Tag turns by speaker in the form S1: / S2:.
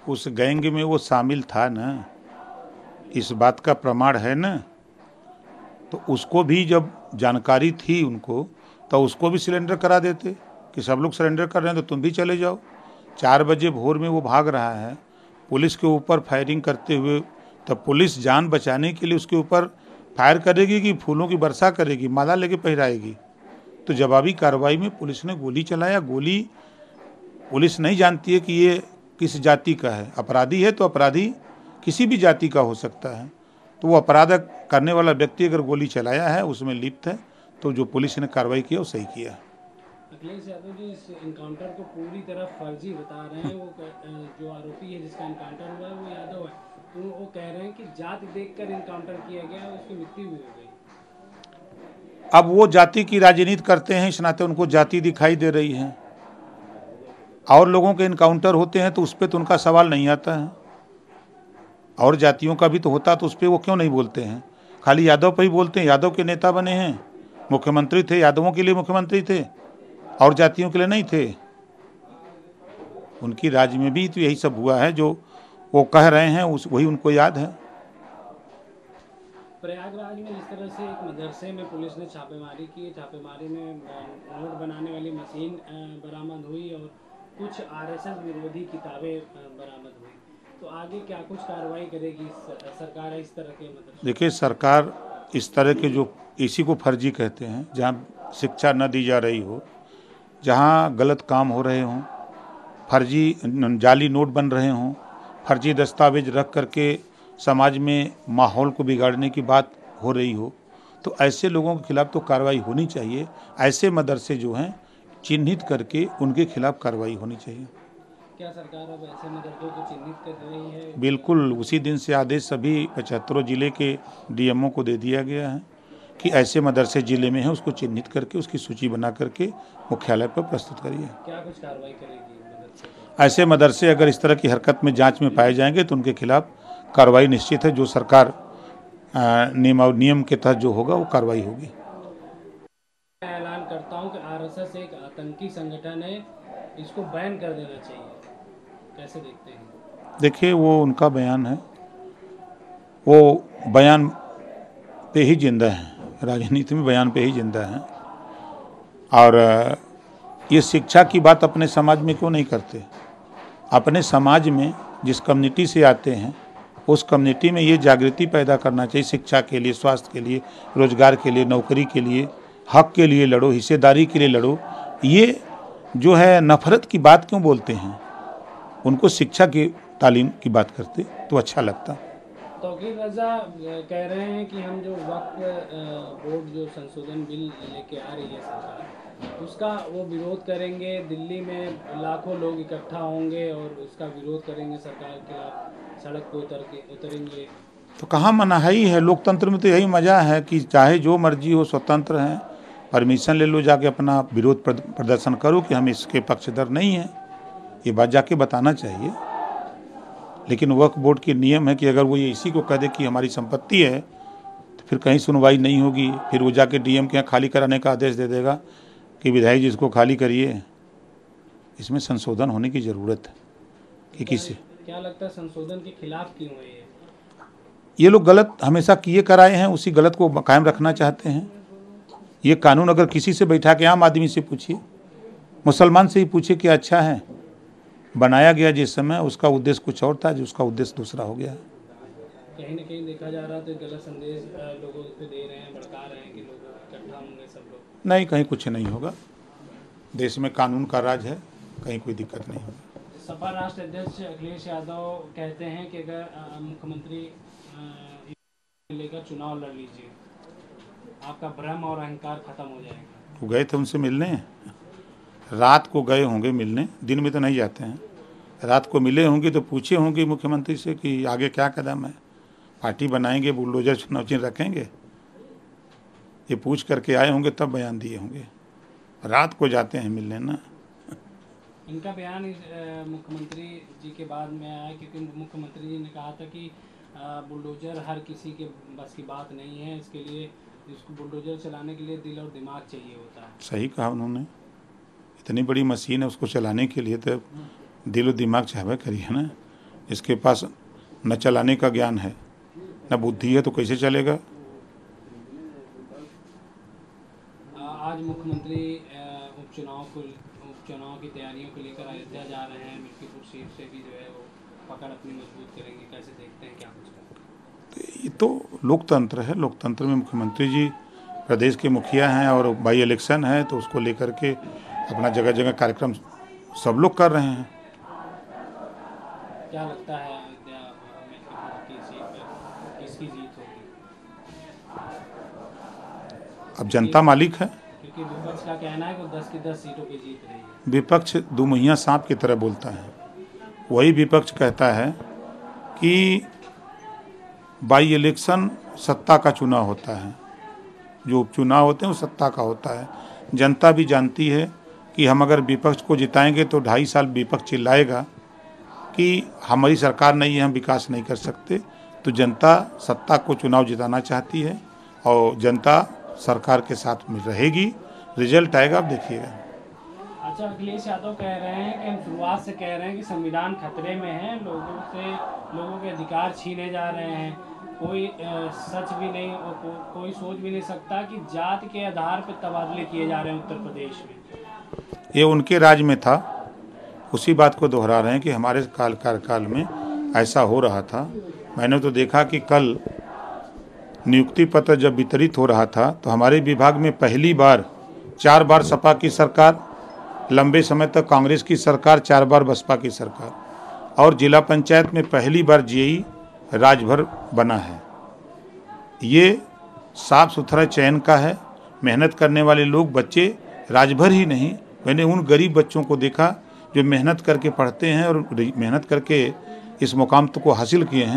S1: उस गैंग में वो शामिल था ना, इस बात का प्रमाण है ना। तो उसको भी जब जानकारी थी उनको, तो उसको भी सिलेंडर करा देते कि सब लोग सरेंडर कर रहे हैं तो तुम भी चले जाओ। 4 बजे भोर में वो भाग रहा है पुलिस के ऊपर फायरिंग करते हुए, तब पुलिस जान बचाने के लिए उसके ऊपर फायर करेगी कि फूलों की वर्षा करेगी, माला लेके पहराएगी? तो जवाबी कार्रवाई में पुलिस ने गोली चलाया। गोली पुलिस नहीं जानती है कि ये किस जाति का है। अपराधी है तो अपराधी किसी भी जाति का हो सकता है। तो वो अपराध करने वाला व्यक्ति अगर गोली चलाया है, उसमें लिप्त है, तो जो पुलिस ने कार्रवाई किया वो सही किया।
S2: अखिलेश यादव जी इस इनकाउंटर को पूरी तरह फर्जी बता रहे हैं। वो जो आरोपी है जिसका इनकाउंटर हुआ है वो यादव है, तो वो कह रहे हैं कि जाति देखकर इनकाउंटर किया गया और उसकी मृत्यु भी हो गई।
S1: अब वो जाति की राजनीति करते हैं, इस नाते उनको जाति दिखाई दे रही है। और लोगों के इनकाउंटर होते हैं तो उस पर तो उनका सवाल नहीं आता है। और जातियों का भी तो होता तो उस पर वो क्यों नहीं बोलते हैं? खाली यादव पर ही बोलते हैं। यादव के नेता बने हैं, मुख्यमंत्री थे, यादवों के लिए मुख्यमंत्री थे, और जातियों के लिए नहीं थे। उनकी राज्य में भी तो यही सब हुआ है, जो वो कह रहे हैं वही उनको याद है।
S2: प्रयागराज में जिस तरह से एक मदरसे में पुलिस ने छापेमारी की, छापेमारी में नोट बनाने वाली मशीन बरामद हुई और कुछ आरएसएस विरोधी किताबें बरामद हुई, तो आगे क्या कुछ कार्रवाई करेगी सरकार इस तरह के मदरसे?
S1: देखिए, सरकार इस तरह के जो, इसी को फर्जी कहते हैं, जहाँ शिक्षा न दी जा रही हो, जहाँ गलत काम हो रहे हों, फर्जी जाली नोट बन रहे हों, फर्जी दस्तावेज रख करके समाज में माहौल को बिगाड़ने की बात हो रही हो, तो ऐसे लोगों के खिलाफ तो कार्रवाई होनी चाहिए। ऐसे मदरसे जो हैं चिन्हित करके उनके खिलाफ कार्रवाई होनी चाहिए।
S2: क्या सरकार अब ऐसे मदरसों को चिन्हित कर रही है?
S1: बिल्कुल, उसी दिन से आदेश सभी 75 जिले के डीएमओ को दे दिया गया है कि ऐसे मदरसे जिले में हैं उसको चिन्हित करके उसकी सूची बना करके मुख्यालय पर प्रस्तुत करिए।
S2: क्या कुछ कार्रवाई करेगी मदरसे पर?
S1: ऐसे मदरसे अगर इस तरह की हरकत में जांच में पाए जाएंगे तो उनके खिलाफ कार्रवाई निश्चित है। जो सरकार नियम के तहत जो होगा वो कार्रवाई होगी।
S2: मैं ऐलान करता हूं कि आरएसएस एक आतंकी संगठन है, इसको बैन कर देना चाहिए, कैसे देखते हैं?
S1: देखिए, वो उनका बयान है, वो बयान पे ही जिंदा है, राजनीति में बयान पे ही जिंदा है। और ये शिक्षा की बात अपने समाज में क्यों नहीं करते? अपने समाज में जिस कम्युनिटी से आते हैं उस कम्युनिटी में ये जागृति पैदा करना चाहिए। शिक्षा के लिए, स्वास्थ्य के लिए, रोजगार के लिए, नौकरी के लिए, हक के लिए लड़ो, हिस्सेदारी के लिए लड़ो। ये जो है नफरत की बात क्यों बोलते हैं? उनको शिक्षा की तालीम की बात करते तो अच्छा लगता।
S2: तौकीर रजा कह रहे हैं कि हम जो वक्फ बोर्ड जो संशोधन बिल लेके आ रही है सरकार, उसका वो विरोध करेंगे। दिल्ली में लाखों लोग इकट्ठा होंगे और उसका विरोध करेंगे, सरकार के खिलाफ सड़क पर उतरेंगे।
S1: तो कहाँ मनाही है? लोकतंत्र में तो यही मज़ा है कि चाहे जो मर्जी हो, स्वतंत्र हैं, परमिशन ले लो, जाके अपना विरोध प्रदर्शन करो कि हम इसके पक्षधर नहीं हैं। ये बात जाके बताना चाहिए। लेकिन वक्फ बोर्ड के नियम है कि अगर वो ये इसी को कह दे कि हमारी संपत्ति है तो फिर कहीं सुनवाई नहीं होगी। फिर वो जाके डीएम के यहाँ खाली कराने का आदेश दे देगा कि विधायक जी इसको खाली करिए। इसमें संशोधन होने की ज़रूरत है कि किसी,
S2: क्या लगता है संशोधन के खिलाफ क्यों है
S1: ये लोग गलत हमेशा किए कराए हैं, उसी गलत को कायम रखना चाहते हैं। ये कानून अगर किसी से बैठा के, आम आदमी से पूछिए, मुसलमान से ही पूछिए कि अच्छा है, बनाया गया जिस समय उसका उद्देश्य कुछ और था, जो उसका उद्देश्य दूसरा हो गया।
S2: कहीं ना कहीं देखा जा रहा तो गलत संदेश लोगों को दे रहे हैं, भड़का रहे हैं कि लोग इकट्ठा होंगे सब लोग।
S1: नहीं, कहीं कुछ नहीं होगा। देश में कानून का राज है, कहीं कोई दिक्कत नहीं होगी।
S2: सपा राष्ट्र अध्यक्ष अखिलेश यादव कहते हैं कि अगर मुख्यमंत्री लेकर चुनाव लड़ लीजिए, आपका भ्रम और अहंकार खत्म हो जाएगा।
S1: वो गए थे उनसे मिलने, रात को गए होंगे मिलने, दिन में तो नहीं जाते हैं। रात को मिले होंगे तो पूछे होंगे मुख्यमंत्री से कि आगे क्या कदम है, पार्टी बनाएंगे, बुलडोजर चुनाव चिन्ह रखेंगे। ये पूछ करके आए होंगे तब बयान दिए होंगे। रात को जाते हैं मिलने ना।
S2: इनका बयान मुख्यमंत्री जी के बाद में आया क्योंकि मुख्यमंत्री जी ने कहा था कि बुलडोजर हर किसी के बस की बात नहीं है, इसके लिए इसको बुलडोजर चलाने के लिए दिल और दिमाग चाहिए होता है।
S1: सही कहा उन्होंने, इतनी बड़ी मशीन है, उसको चलाने के लिए तो दिल और दिमाग चाहवे करिए ना। इसके पास न चलाने का ज्ञान है न बुद्धि है, तो कैसे चलेगा।
S2: आज मुख्यमंत्री उपचुनाव की तैयारियों को लेकर अयोध्या जा रहे हैं। मिल्कीपुर सीट से भी जो है वो पकड़ अपनी मजबूत करेंगे, कैसे देखते हैं, क्या कुछ करेंगे?
S1: ये तो लोकतंत्र है। लोकतंत्र में मुख्यमंत्री जी प्रदेश के मुखिया हैं और बाई इलेक्शन है, तो उसको लेकर के अपना जगह जगह कार्यक्रम सब लोग कर रहे हैं।
S2: क्या लगता है अयोध्या मिल्कीपुर की सीट पर किसकी जीत होगी?
S1: अब जनता मालिक है।
S2: क्योंकि विपक्ष का कहना है कि 10 की 10 सीटों पे जीत रही है।
S1: विपक्ष दुमुहिया सांप की तरह बोलता है। वही विपक्ष कहता है कि बाई इलेक्शन सत्ता का चुनाव होता है, जो उपचुनाव होते हैं वो सत्ता का होता है। जनता भी जानती है कि हम अगर विपक्ष को जिताएंगे तो 2.5 साल विपक्ष चिल्लाएगा कि हमारी सरकार नहीं है, हम विकास नहीं कर सकते। तो जनता सत्ता को चुनाव जिताना चाहती है और जनता सरकार के साथ में रहेगी। रिजल्ट आएगा, आप देखिएगा।
S2: अच्छा, अखिलेश यादव कह रहे हैं कि हम शुरुआत से कह रहे हैं कि संविधान खतरे में है, लोगों के अधिकार छीने जा रहे हैं। कोई सच भी नहीं और कोई सोच भी नहीं सकता कि जात के आधार पर तबादले किए जा रहे हैं उत्तर प्रदेश में।
S1: ये उनके राज में था, उसी बात को दोहरा रहे हैं कि हमारे कार्यकाल में ऐसा हो रहा था। मैंने तो देखा कि कल नियुक्ति पत्र जब वितरित हो रहा था तो हमारे विभाग में पहली बार 4 बार सपा की सरकार, लंबे समय तक कांग्रेस की सरकार, 4 बार बसपा की सरकार, और जिला पंचायत में पहली बार जेई राजभर बना है। ये साफ सुथरा चयन का है। मेहनत करने वाले लोग, बच्चे राजभर ही नहीं, मैंने उन गरीब बच्चों को देखा जो मेहनत करके पढ़ते हैं और मेहनत करके इस मुकाम को हासिल किए हैं।